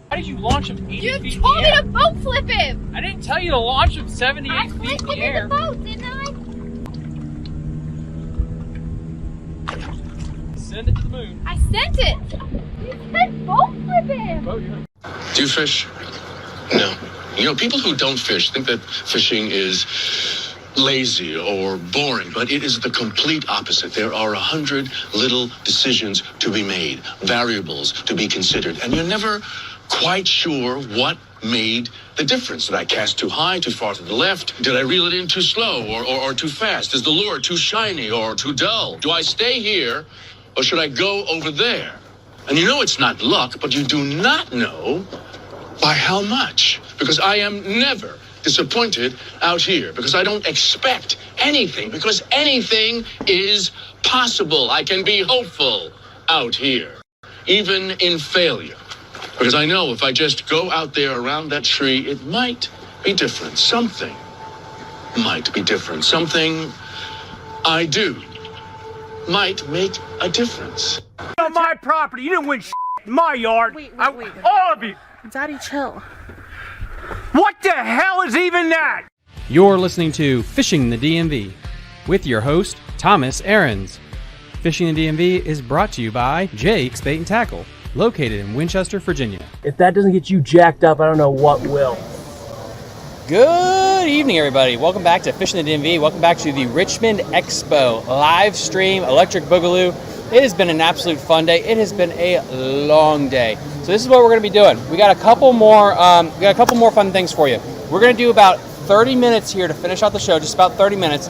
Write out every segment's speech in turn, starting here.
Why did you launch him 80 feet in the air? You told me to boat flip him! I didn't tell you to launch him 78 feet in the air. I flipped him in the boat, didn't I? Send it to the moon. I sent it! You said boat flip him! Do you fish? No. You know, people who don't fish think that fishing is lazy or boring, but it is the complete opposite. There are 100 little decisions to be made, variables to be considered, and you're never quite sure what made the difference. Did I cast too high, too far to the left? Did I reel it in too slow or too fast? Is the lure too shiny or too dull? Do I stay here or should I go over there? And you know it's not luck, but you do not know by how much, because I am never disappointed out here because I don't expect anything, because anything is possible. I can be hopeful out here, even in failure. Because I know if I just go out there around that tree, it might be different. Something might be different. Something I do might make a difference. On my property, you didn't win in my yard. Wait. All of you. Daddy, chill. What the hell is even that? You're listening to Fishing the DMV with your host, Thomas Ahrens. Fishing the DMV is brought to you by Jake's Bait and Tackle, located in Winchester, Virginia. If that doesn't get you jacked up, I don't know what will. Good evening, everybody. Welcome back to Fishing the DMV. Welcome back to the Richmond Expo live stream Electric Boogaloo. It has been an absolute fun day. It has been a long day. So this is what we're going to be doing. We got a couple more fun things for you. We're going to do about 30 minutes here to finish out the show, just about 30 minutes,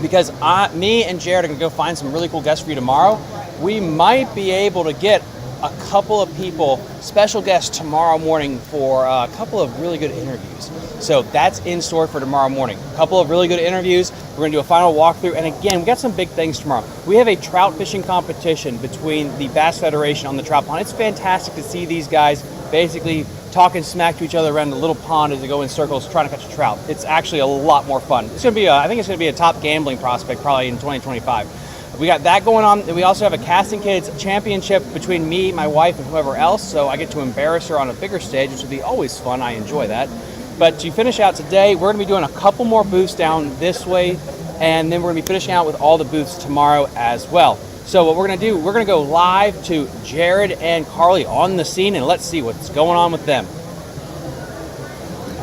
because me and Jared are going to go find some really cool guests for you tomorrow. We might be able to get a couple of people, special guests tomorrow morning for a couple of really good interviews. So that's in store for tomorrow morning. A couple of really good interviews. We're going to do a final walkthrough. And again, we got some big things tomorrow. We have a trout fishing competition between the Bass Federation on the trout pond. It's fantastic to see these guys basically talking smack to each other around the little pond as they go in circles trying to catch a trout. It's actually a lot more fun. It's going to be, I think it's going to be a top gambling prospect probably in 2025. We got that going on. And we also have a Casting Kids championship between me, my wife, and whoever else. So I get to embarrass her on a bigger stage, which will be always fun. I enjoy that. But to finish out today, we're going to be doing a couple more booths down this way. And then we're going to be finishing out with all the booths tomorrow as well. So what we're going to do, we're going to go live to Jared and Carly on the scene. And let's see what's going on with them.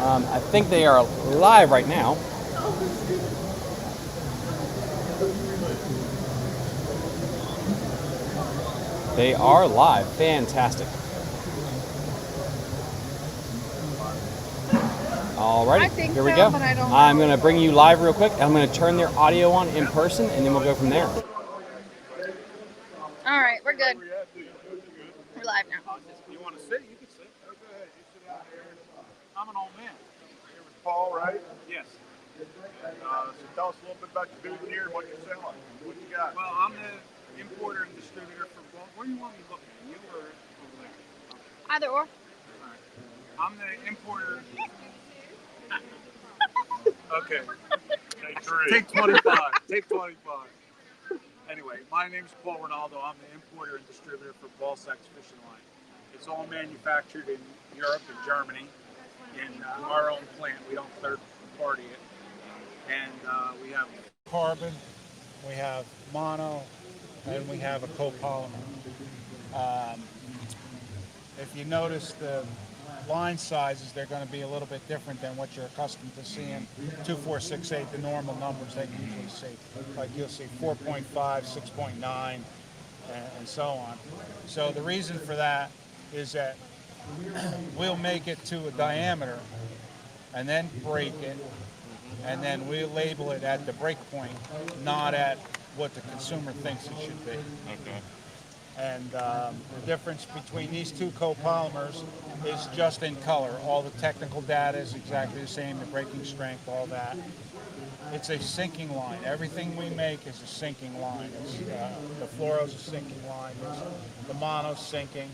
I think they are live right now. They are live. Fantastic. Alrighty, here we go. I'm going to bring you live real quick. I'm going to turn their audio on in person, and then we'll go from there. All right, we're good. We're live now. You want to sit? You can sit. Oh, go ahead. You sit out there. I'm an old man. Here with Paul, right? Yes. So tell us a little bit about your booth here and what you're selling. What you got? Well, I'm the importer and distributor for. Where do you want me looking? You or over there? Either or. All right. I'm the importer. Okay. Take 25. Take 25. Anyway, my name's Paul Ronaldo. I'm the importer and distributor for Ball Sacks Fishing Line. It's all manufactured in Europe and Germany in our own plant. We don't third party it. And we have carbon, we have mono, and we have a copolymer. If you notice the line sizes, they're going to be a little bit different than what you're accustomed to seeing. 2, 4, 6, 8, the normal numbers that you usually see. Like you'll see 4.5, 6.9, and so on. So the reason for that is that we'll make it to a diameter and then break it, and then we'll label it at the break point, not at what the consumer thinks it should be. Okay. And the difference between these two copolymers is just in color. All the technical data is exactly the same, the breaking strength, all that. It's a sinking line. Everything we make is a sinking line. The fluoro's a sinking line. The mono's sinking.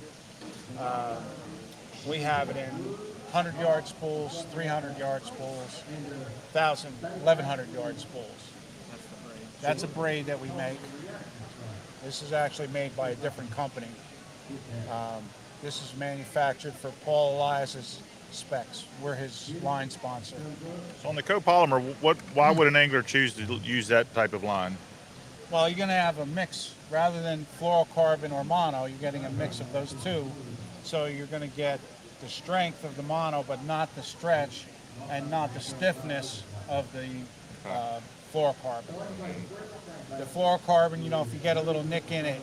We have it in 100-yard spools, 300-yard spools, 1,000, 1,100-yard spools. That's a braid that we make. This is actually made by a different company. This is manufactured for Paul Elias's specs. We're his line sponsor. So on the copolymer, why would an angler choose to use that type of line? Well, you're going to have a mix. Rather than fluorocarbon or mono, you're getting a mix of those two. So you're going to get the strength of the mono, but not the stretch and not the stiffness of the fluorocarbon. The fluorocarbon, if you get a little nick in it,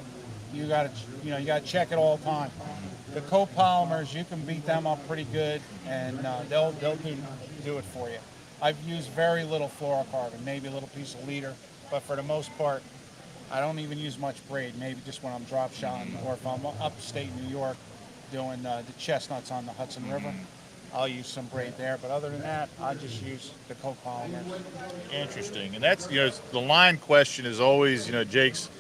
you got to check it all the time. The copolymers, you can beat them up pretty good, and they'll do it for you. I've used very little fluorocarbon, maybe a little piece of leader, but for the most part, I don't even use much braid. Maybe just when I'm drop shotting, or if I'm upstate New York doing the chestnuts on the Hudson River. I'll use some braid there. But other than that, I just use the copolymers. Interesting. And that's, the line question is always, Jake's,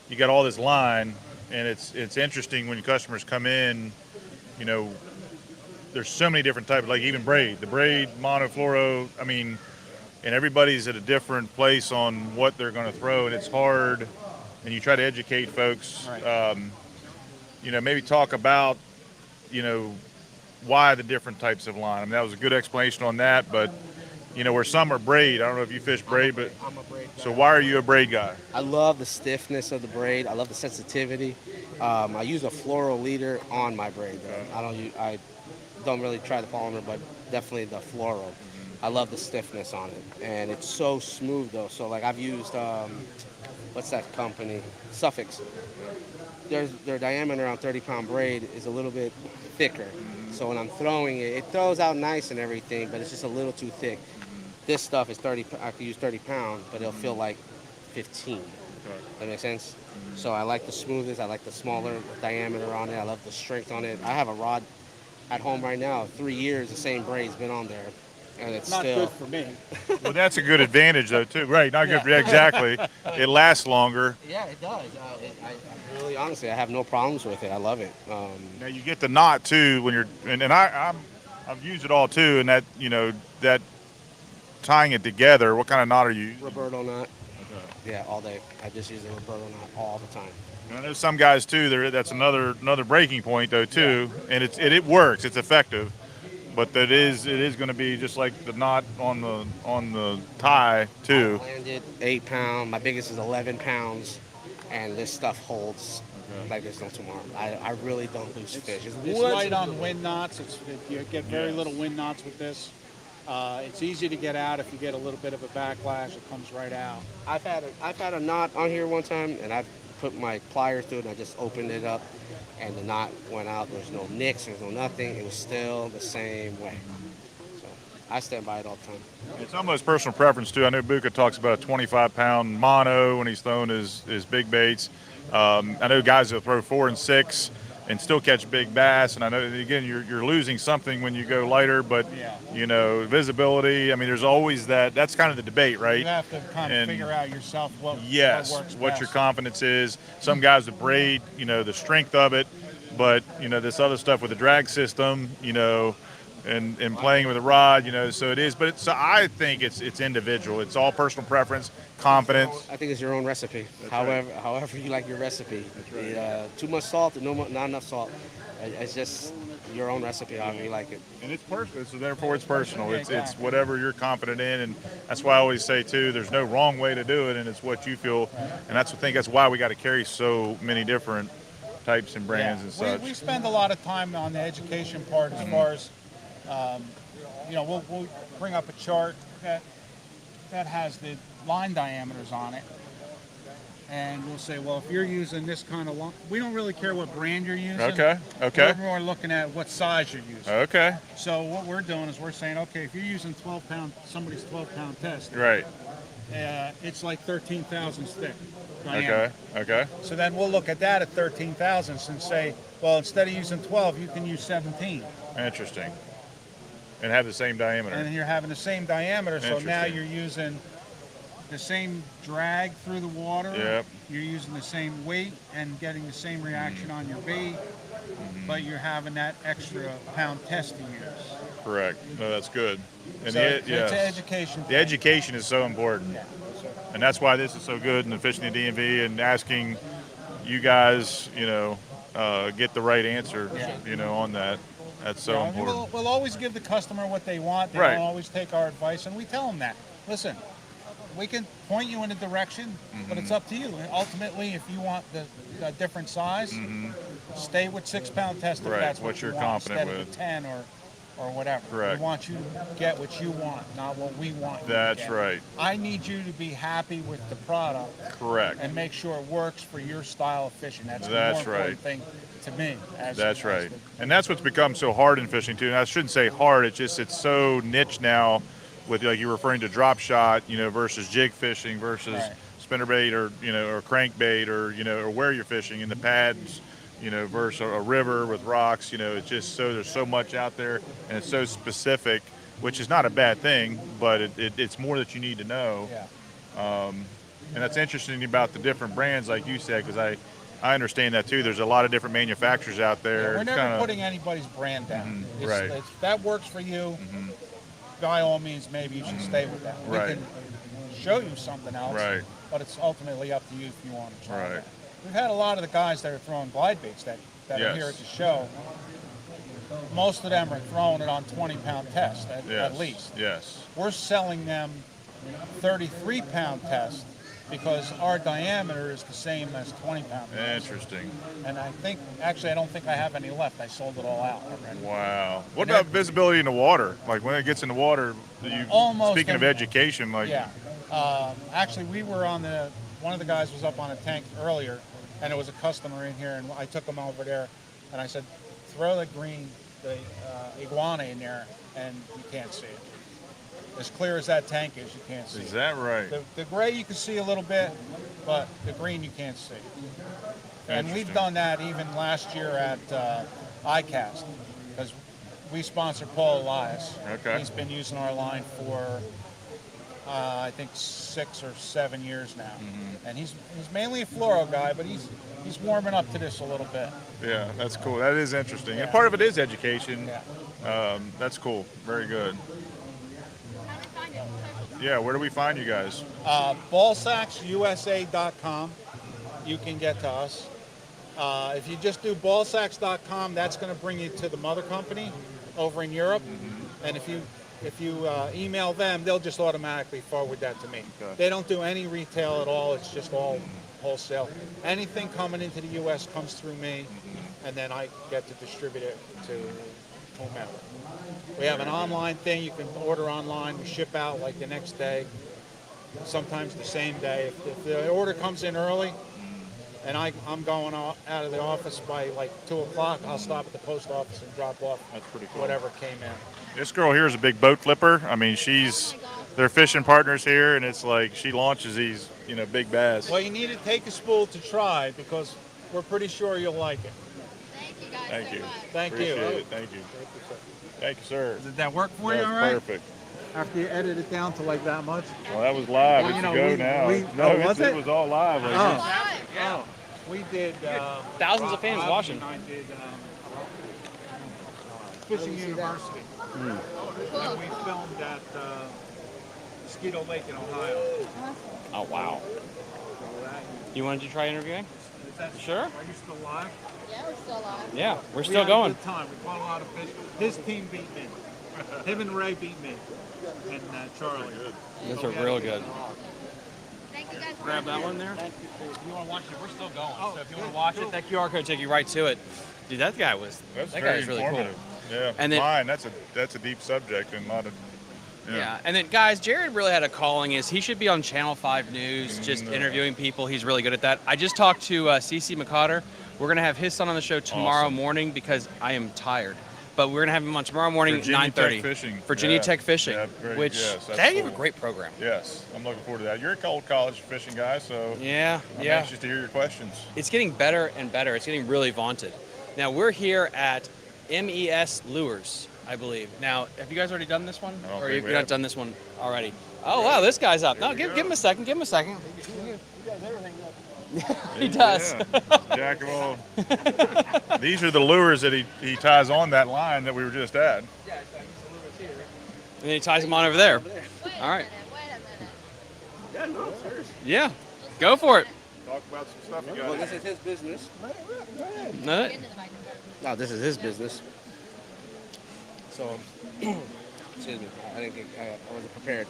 you got all this line, and it's interesting when customers come in, there's so many different types, like even braid, the braid, monofluoro, and everybody's at a different place on what they're going to throw, and it's hard, and you try to educate folks, Right. Maybe talk about, why the different types of line. That was a good explanation on that, but where some are braid. I don't know if you fish braid, but I'm a braid guy. So why are you a braid guy? I love the stiffness of the braid. I love the sensitivity. I use a floral leader on my braid. I don't really try the polymer, but definitely the floral. I love the stiffness on it, and it's so smooth though. So like I've used what's that company? Suffix. Their diameter on 30-pound braid is a little bit thicker. So when I'm throwing it, it throws out nice and everything, but it's just a little too thick. This stuff is 30. I could use 30 pounds, but it'll feel like 15. That makes sense. So I like the smoothness. I like the smaller diameter on it. I love the strength on it. I have a rod at home right now. 3 years, the same braid's been on there, and it's Not still good for me. Well, that's a good advantage though too. Right, not good for exactly. It lasts longer. Yeah, it does. I really, honestly, I have no problems with it. I love it. Now you get the knot too when you're, and I've used it all too, and that that tying it together. What kind of knot are you using? Roberto knot. Yeah, all day. I just use the Roberto knot all the time. And I know some guys too. That's another breaking point though too, and it works. It's effective, but it is going to be just like the knot on the tie too. I landed 8 pound. My biggest is 11 pounds, and this stuff holds like there's no tomorrow. I really don't lose fish. It's light on wind knots. You get very little wind knots with this. It's easy to get out. If you get a little bit of a backlash, it comes right out. I've had a knot on here one time, and I've put my pliers through it, and I just opened it up, and the knot went out. There's no nicks, there's no nothing. It was still the same way. So I stand by it all the time. It's almost personal preference too. I know Buka talks about a 25-pound mono when he's throwing his big baits. I know guys that throw 4 and 6 and still catch big bass. And I know again you're losing something when you go lighter, but visibility. There's always that. That's kind of the debate, right? You have to kind of figure out yourself what works what best. your confidence is. Some guys with braid, the strength of it, but this other stuff with the drag system, and playing with a rod, so it is. But so I think it's individual. It's all personal preference, confidence. I think it's your own recipe. That's However you like your recipe. Too much salt or not enough salt. It's just your own recipe, however you like it. And it's personal, so therefore it's personal. It's whatever you're confident in, and that's why I always say too, there's no wrong way to do it, and it's what you feel. And that's why we got to carry so many different types and brands and such. We spend a lot of time on the education part as far as, we'll bring up a chart that has the line diameters on it. And we'll say, well, if you're using this kind of line, we don't really care what brand you're using. Okay. We're looking at what size you're using. Okay. So what we're doing is we're saying, okay, if you're using somebody's 12-pound test, right, it's like 13 thousandths thick diameter. Okay. So then we'll look at that at 13 thousandths and say, well, instead of using 12, you can use 17. Interesting. And have the same diameter. And you're having the same diameter, so now you're using the same drag through the water. Yep. You're using the same weight and getting the same reaction on your bait, but you're having that extra pound test to use. Correct. No, that's good. And So it's an education the thing. education is so important. Yeah. And that's why this is so good in the Fishing the DMV and asking you guys, get the right answer, on that. That's so important. We'll always give the customer what they want. They Right. don't always take our advice, and we tell them that. Listen, we can point you in a direction, but it's up to you. And ultimately, if you want the different size, stay with 6-pound test if Right, that's what what you're you want, confident instead of with. the 10 or whatever. Correct. We want you to get what you want, not what we want you That's to get. right. I need you to be happy with the product Correct. and make sure it works for your style of fishing. That's the That's more important right. thing to me. That's right. And that's what's become so hard in fishing too. And I shouldn't say hard, it's so niche now with, like you're referring to drop shot, versus jig fishing versus spinnerbait or, or crankbait or, or where you're fishing in the pads versus a river with rocks. It's just there's so much out there, and it's so specific, which is not a bad thing, but it's more that you need to know. Yeah. And that's interesting about the different brands, like you said, because I understand that too. There's a lot of different manufacturers out there. Yeah, we're never putting anybody's brand down. Right. If that works for you, by all means, maybe you should stay with that. Right. We can show you something else, Right. but it's ultimately up to you if you want to try Right. that. We've had a lot of the guys that are throwing glide baits that are Yes. here at the show. Most of them are throwing it on 20-pound test at least. Yes. We're selling them 33-pound test because our diameter is the same as 20-pound test. Interesting. And I don't think I have any left. I sold it all out already. Wow. What about visibility in the water? Like when it gets in the water, speaking of education, like. Yeah. Actually, we were one of the guys was up on a tank earlier, and it was a customer in here, and I took him over there, and I said, throw the iguana in there, and you can't see it. As clear as that tank is, you can't see it. Is that right? The gray you can see a little bit, but the green you can't see. And we've done that even last year at ICAST, because we sponsor Paul Elias. Okay. He's been using our line for I think 6 or 7 years now, and he's mainly a fluoro guy, but he's warming up to this a little bit. Yeah, that's cool. That is interesting, and part of it is education. Yeah. That's cool. Very good. Yeah, where do we find you guys? Ballsacksusa.com. You can get to us. If you just do ballsacks.com, that's going to bring you to the mother company over in Europe, and if you email them, they'll just automatically forward that to me. Okay. They don't do any retail at all. It's just all wholesale. Anything coming into the U.S. comes through me, and then I get to distribute it to whomever. We have an online thing. You can order online. We ship out like the next day, sometimes the same day. If the order comes in early, and I'm going out of the office by like 2 o'clock, I'll stop at the post office and drop off whatever came in. This girl here is a big boat flipper. I mean, they're fishing partners here, and it's like she launches these, big bass. Well, you need to take a spool to try because we're pretty sure you'll like it. Thank you guys Thank so you. much. Thank Appreciate you. it. Thank you. Thank you, sir. Did that work for you That's all right? Perfect. After you edit it down to like that much? Well, that was live. Well, It's you know, go we- now. we- No, oh, was it it? was all live. Like this. Oh, we did. Thousands of fans Rob watching. and I did Fishing University. And we filmed at Mosquito Lake in Ohio. Oh, wow. You wanted to try interviewing? Sure. Are you still alive? Yeah, we're still alive. Yeah, we're We still had going. A good time. We caught a lot of fish. His team beat me. Him and Ray beat me. And Charlie. Those are real good. Thank you guys. Grab that one there. If you want to watch it, we're still going. So if you want to watch it, that QR code take you right to it. Dude, that guy was Very really cool. informative. Yeah. And then- mine. That's a deep subject and a lot of. Yeah, and then guys, Jared really had a calling. Is he should be on Channel 5 News, just interviewing people. He's really good at that. I just talked to CC McCotter. We're gonna have his son on the show tomorrow morning because I am tired. But we're gonna have him on tomorrow morning at Virginia 9:30. Tech Fishing. Virginia Yeah. Tech Fishing, Yeah, very- which yes, that's they have a cool. great program. Yes, I'm looking forward to that. You're a old college fishing guy, so Yeah, I'm yeah. anxious to hear your questions. It's getting better and better. It's getting really vaunted. Now we're here at MES Lures, I believe. Now, have you guys already done this one, I don't or think have we you not have. done this one already? Oh wow, this guy's up. No, give him a second. Give him a second. He does. Yeah. Jack of all. These are the lures that he ties on that line that we were just at. And then he ties them on over there. All right. Wait a minute. Yeah, go for it. Talk about some stuff you Well, got. this is his business. No, Into the microphone. No, this is his business. So, excuse me. I didn't get. I wasn't prepared.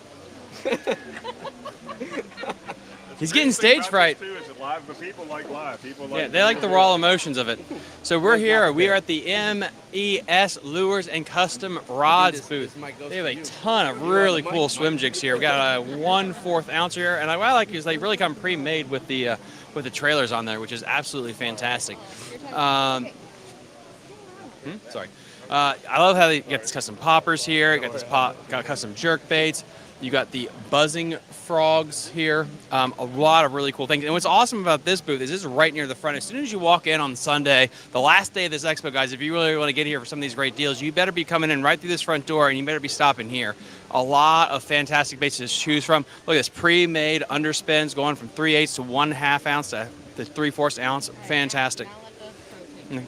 he's getting stage fright. Too, is it live? But people like live. People like. Yeah, they like the raw emotions of it. So we're here. We are at the MES Lures and Custom Rods booth. They have a ton of really cool swim jigs here. We got a 1/4 ounce here, and what I like is they really come pre-made with the trailers on there, which is absolutely fantastic. Sorry. I love how they got these custom poppers here. Got custom jerk baits. You got the buzzing frogs here. A lot of really cool things. And what's awesome about this booth is this is right near the front. As soon as you walk in on Sunday, the last day of this expo, guys, if you really want to get here for some of these great deals, you better be coming in right through this front door, and you better be stopping here. A lot of fantastic baits to choose from. Look at this pre-made underspins going from 3/8 to 1/2 ounce to the 3/4 ounce. Fantastic. I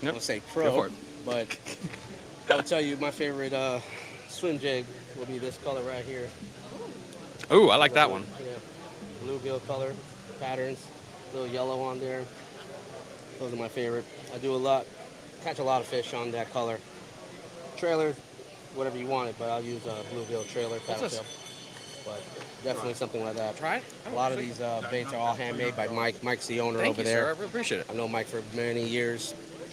don't say pro, but I'll tell you my favorite swim jig will be this color right here. Ooh, I like that one. Yeah, bluegill color patterns, little yellow on there. Those are my favorite. I do catch a lot of fish on that color. Trailer, whatever you want it, but I'll use a bluegill trailer paddle tail. But definitely something like that. Try it. A lot of these baits are all handmade by Mike. Mike's the owner over Thank you, there. sir. I really appreciate it. I know Mike for many years,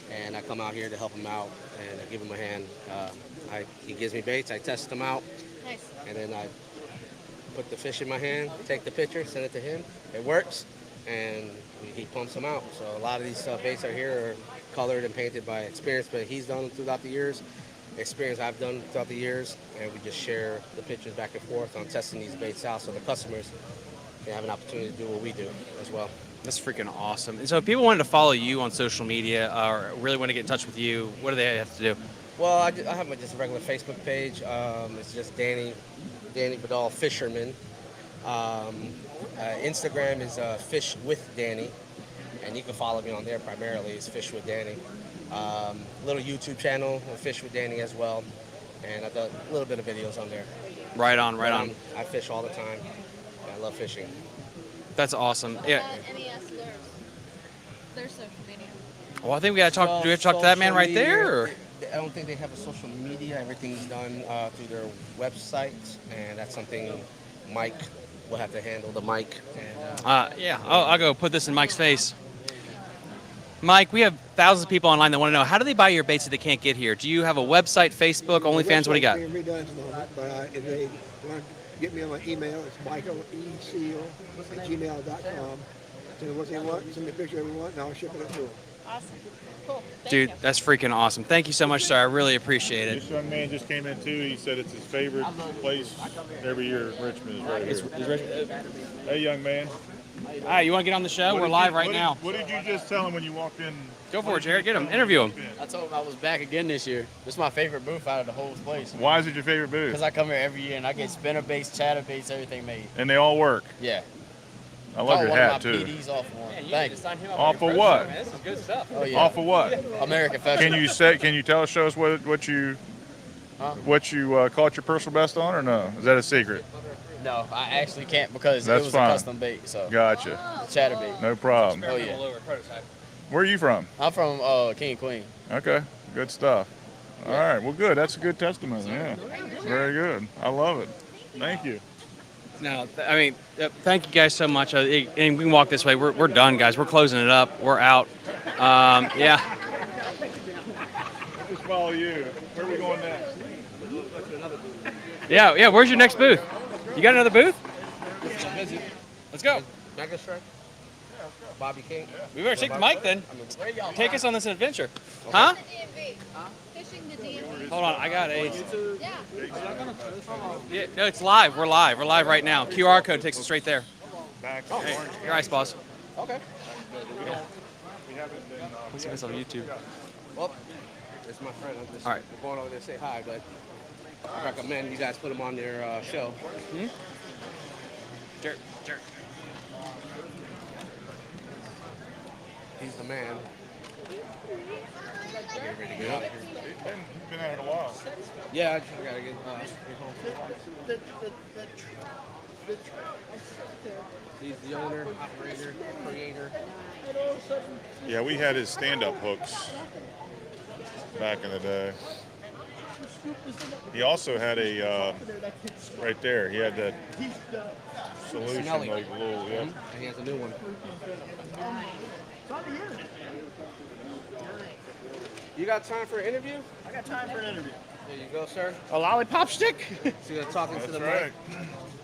and I come out here to help him out and I give him a hand. He gives me baits, I test them out, Nice. and then I put the fish in my hand, take the picture, send it to him. It works, and he pumps them out. So a lot of these baits are here are colored and painted by experience, but he's done throughout the years, experience I've done throughout the years, and we just share the pictures back and forth on testing these baits out so the customers can have an opportunity to do what we do as well. That's freaking awesome. And so if people wanted to follow you on social media or really want to get in touch with you, what do they have to do? Well, I have just a regular Facebook page. It's just Danny Vidal Fisherman. Instagram is Fish with Danny, and you can follow me on there primarily. It's Fish with Danny. Little YouTube channel, Fish with Danny as well, and I've done a little bit of videos on there. Right on. I fish all the time. I love fishing. That's awesome. Yeah. NES their social media. Well, I think we got to talk. Do we have to talk to that man right there? Or? I don't think they have a social media. Everything's done through their website, and that's something Mike will have to handle. The mic. And, yeah, I'll go put this in Mike's face. Mike, we have thousands of people online that want to know, how do they buy your baits if they can't get here? Do you have a website, Facebook, OnlyFans? What do you got? Being redone at the moment, but if they want to get me on my email, it's michaeleco@gmail.com. Send me what they want, send me a picture of what they want, and I'll ship it to them. Awesome. Cool. Thank Dude, you. that's freaking awesome. Thank you so much, sir. I really appreciate it. This young man just came in too. He said it's his favorite place every year in Richmond is right here. Hey, young man. All right, you want to get on the show? We're live right now. What did you just tell him when you walked in? Go for it, Jared. Get him. Interview him. I told him I was back again this year. This is my favorite booth out of the whole place. Why is it your favorite booth? Because I come here every year and I get spinner baits, chatter baits, everything made. And they all work. Yeah. I love your hat too. PDs off for him. Thank you. Off of what? This is good stuff. Oh, yeah. Off of what? American Festival. Can you show us what you caught your personal best on, or no? Is that a secret? No, I actually can't because That's it was fine. a custom bait. So Gotcha. Chatter bait. No problem. Oh yeah. Where are you from? I'm from King and Queen. Okay, good stuff. All right, well, good. That's a good testimony. Yeah, very good. I love it. Thank you. No, I mean, thank you guys so much. And we can walk this way. We're done, guys. We're closing it up. We're out. Yeah. I'll just follow you. Where are we going next? Yeah. Where's your next booth? You got another booth? Let's go. Mega Strike? Bobby King? We better take the mic then. Take us on this adventure. Huh? Fishing the DMV. Hold on, I got a. Yeah. Yeah, no, it's live. We're live. We're live right now. QR code takes us straight there. Back. Hey, your ice, boss. Okay. We see this on YouTube. Well, it's my friend. I'm just All right. going over there to say hi, but I recommend you guys put him on their show. Hmm? Jerk. He's the man. Get ready to get out of here. You've been at it a while. Yeah, I just gotta get home. He's the owner, operator, creator. Yeah, we had his stand-up hooks back in the day. He also had a right there. He had that solution, Smelly. like a little. Yeah. And he has a new one. You got time for an interview? I got time for an interview. There you go, sir. A lollipop stick? So you're talking to the That's right. mic.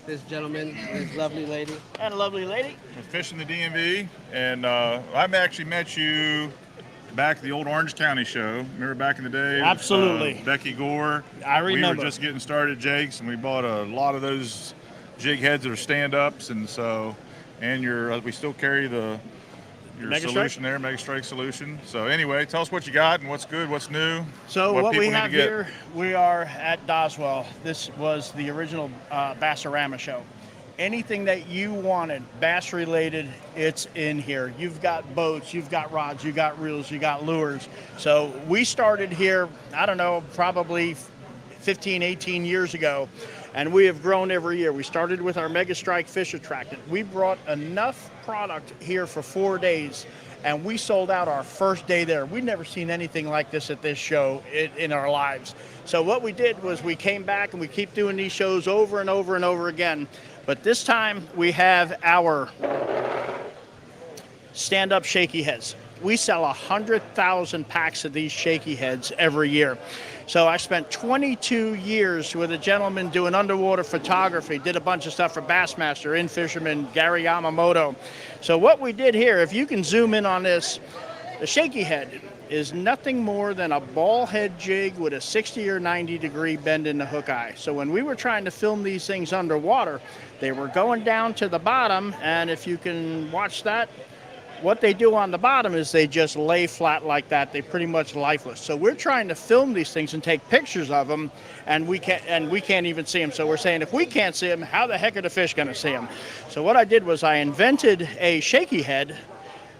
This gentleman, this lovely lady. And a lovely lady. I'm fishing the DMV, and I've actually met you back at the old Orange County show. Remember back in the day? Absolutely. Becky Gore. I We remember. were just getting started at Jake's, and we bought a lot of those jig heads that are stand-ups, and so, and we still carry your Mega solution there, Mega Strike solution. So anyway, tell us what you got and what's good, what's new. So what people we need to have get. here, we are at Doswell. This was the original Bassarama show. Anything that you wanted, bass related, it's in here. You've got boats, you've got rods, you got reels, you got lures. So we started here, I don't know, probably 15, 18 years ago, and we have grown every year. We started with our Mega Strike fish attractant. We brought enough product here for 4 days, and we sold out our first day there. We'd never seen anything like this at this show in our lives. So what we did was we came back and we keep doing these shows over and over and over again. But this time we have our stand-up shaky heads. We sell 100,000 packs of these shaky heads every year. So I spent 22 years with a gentleman doing underwater photography, did a bunch of stuff for Bassmaster, In Fisherman, Gary Yamamoto. So what we did here, if you can zoom in on this, the shaky head is nothing more than a ball head jig with a 60 or 90 degree bend in the hook eye. So when we were trying to film these things underwater, they were going down to the bottom, and if you can watch that, what they do on the bottom is they just lay flat like that. They're pretty much lifeless. So we're trying to film these things and take pictures of them, and we can't even see them. So we're saying, if we can't see them, how the heck are the fish going to see them? So what I did was I invented a shaky head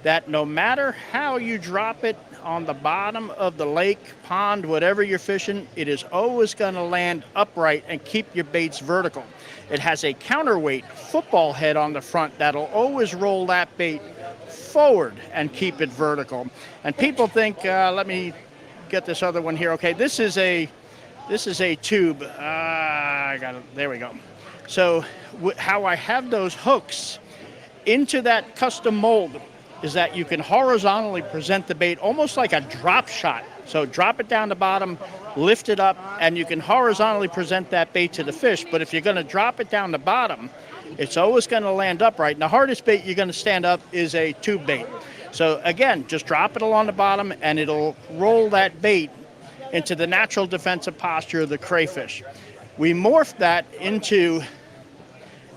that no matter how you drop it on the bottom of the lake, pond, whatever you're fishing, it is always going to land upright and keep your baits vertical. It has a counterweight football head on the front that'll always roll that bait forward and keep it vertical. And people think, let me get this other one here. Okay, this is a tube. There we go. So how I have those hooks into that custom mold is that you can horizontally present the bait almost like a drop shot. So drop it down the bottom, lift it up, and you can horizontally present that bait to the fish. But if you're going to drop it down the bottom, it's always going to land upright. And the hardest bait you're going to stand up is a tube bait. So again, just drop it along the bottom and it'll roll that bait into the natural defensive posture of the crayfish. We morphed that into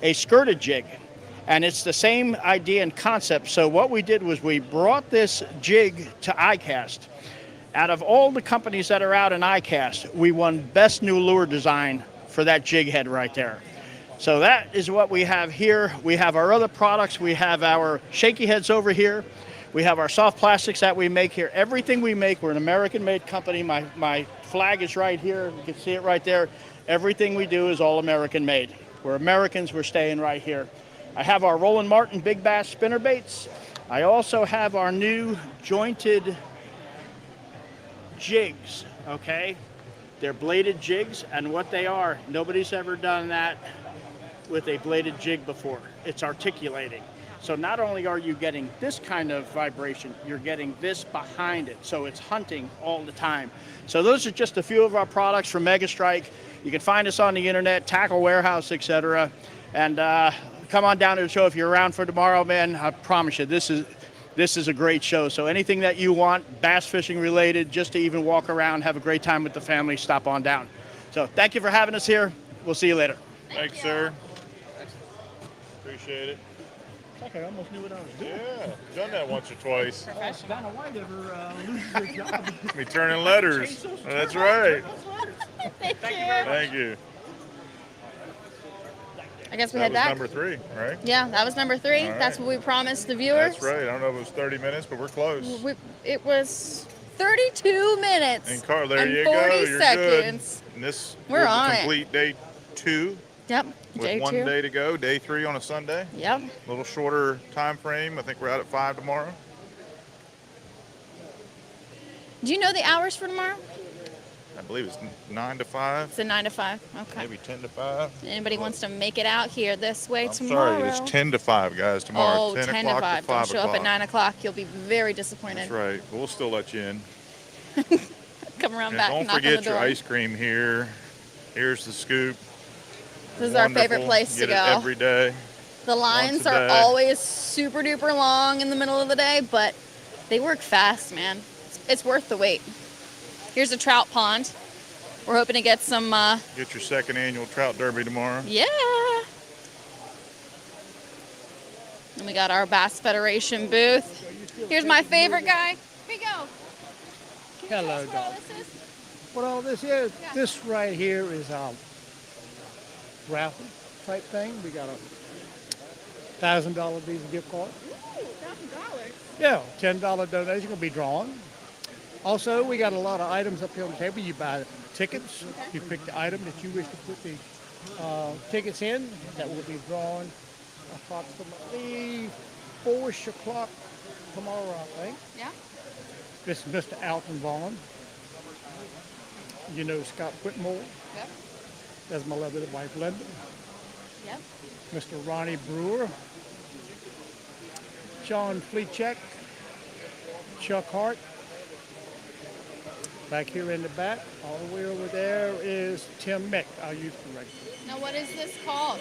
a skirted jig. And it's the same idea and concept. So what we did was we brought this jig to ICAST. Out of all the companies that are out in ICAST, we won Best New Lure Design for that jig head right there. So that is what we have here. We have our other products. We have our shaky heads over here. We have our soft plastics that we make here. Everything we make, we're an American-made company. My flag is right here. You can see it right there. Everything we do is all American-made. We're Americans. We're staying right here. I have our Roland Martin Big Bass spinner baits. I also have our new jointed jigs, okay? They're bladed jigs, and what they are, nobody's ever done that with a bladed jig before. It's articulating. So not only are you getting this kind of vibration, you're getting this behind it. So it's hunting all the time. So those are just a few of our products from Mega Strike. You can find us on the internet, Tackle Warehouse, etc. And come on down to the show if you're around for tomorrow, man. I promise you, this is a great show. So anything that you want, bass fishing related, just to even walk around, have a great time with the family, stop on down. So thank you for having us here. We'll see you later. Thanks, sir. Appreciate it. Like I almost knew what I was doing. Yeah, done that once or twice. Donna White ever lose your job. Me turning letters. That's right. Thank you. I guess we That head was back. number 3, right? Yeah, that was number 3. All That's right. what we promised the viewers. That's right. I don't know if it was 30 minutes, but we're close. It was 32 minutes And Carl, there and you 40 go. You're seconds. good. And this We're was on the it. complete day 2. Yep, With day 2. one day to go, day 3 on a Sunday. Yep. A little shorter time frame. I think we're out at 5 tomorrow. Do you know the hours for tomorrow? I believe it's 9 to 5. It's a 9 to 5. Okay. Maybe 10 to 5. Anybody wants to make it out here this way I'm tomorrow? sorry, it's 10 to 5, guys, tomorrow. Oh, 10 10 o'clock to 5. to 5 Don't show up o'clock. at 9 o'clock. You'll be very disappointed. That's right. We'll still let you in. Come around And back don't and knock on the forget door. your ice cream here. Here's the scoop. This is our favorite Wonderful. place to Get go. it every day. The lines Once a are day. always super duper long in the middle of the day, but they work fast, man. It's worth the wait. Here's a trout pond. We're hoping to get some. Get your second annual trout derby tomorrow. Yeah. And we got our Bass Federation booth. Here's my favorite guy. Here you go. Hello, dog. What all this is? Yeah. This right here is a raffle type thing. We got a $1,000 Visa gift card. Ooh, $1,000. Yeah, $10 donation will be drawn. Also, we got a lot of items up here on the table. You buy tickets. Okay. You pick the item that you wish to put the tickets in. That will be drawn approximately 4-ish o'clock tomorrow, I think. Yeah. This is Mr. Alton Vaughn. You know Scott Whitmore. Yep. That's my lovely wife, Linda. Yep. Mr. Ronnie Brewer. John Fleechek. Chuck Hart. Back here in the back, all the way over there is Tim Mick, our youth director. Now, what is this called?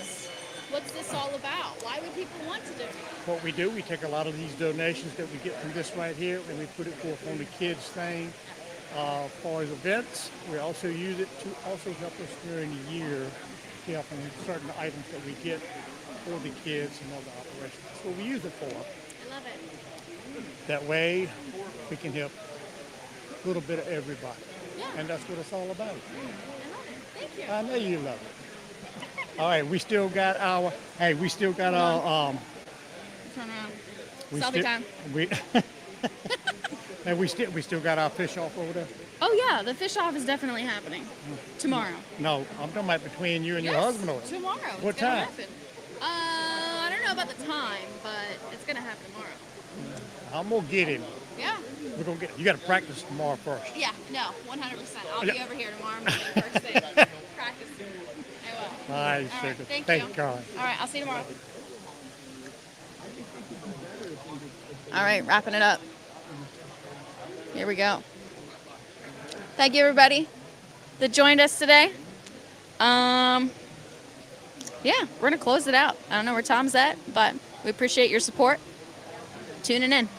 What's this all about? Why would people want to do it? What we do, we take a lot of these donations that we get from this right here and we put it forth on the kids thing for as events. We also use it to also help us during the year to help in certain items that we get for the kids and other operations. That's what we use it for. I love it. That way we can help a little bit of everybody. Yeah. And that's what it's all about. I love it. Thank you. I know you love it. All right, we still got our, Turn around. we Selfie still, time. and we still got our fish off over there. Oh, yeah. The fish off is definitely happening tomorrow. No, I'm talking about between you and your husband. Or Tomorrow. What It's gonna time? happen. I don't know about the time, but it's going to happen tomorrow. I'm gonna get him. Yeah. We're gonna get. You got to practice tomorrow first. Yeah, no, 100%. I'll be over here tomorrow morning, first thing. Practice. I will. All right, All right, sugar. thank you. God. All right, I'll see you tomorrow. All right, wrapping it up. Here we go. Thank you, everybody that joined us today. Yeah, we're going to close it out. I don't know where Tom's at, but we appreciate your support. Tuning in.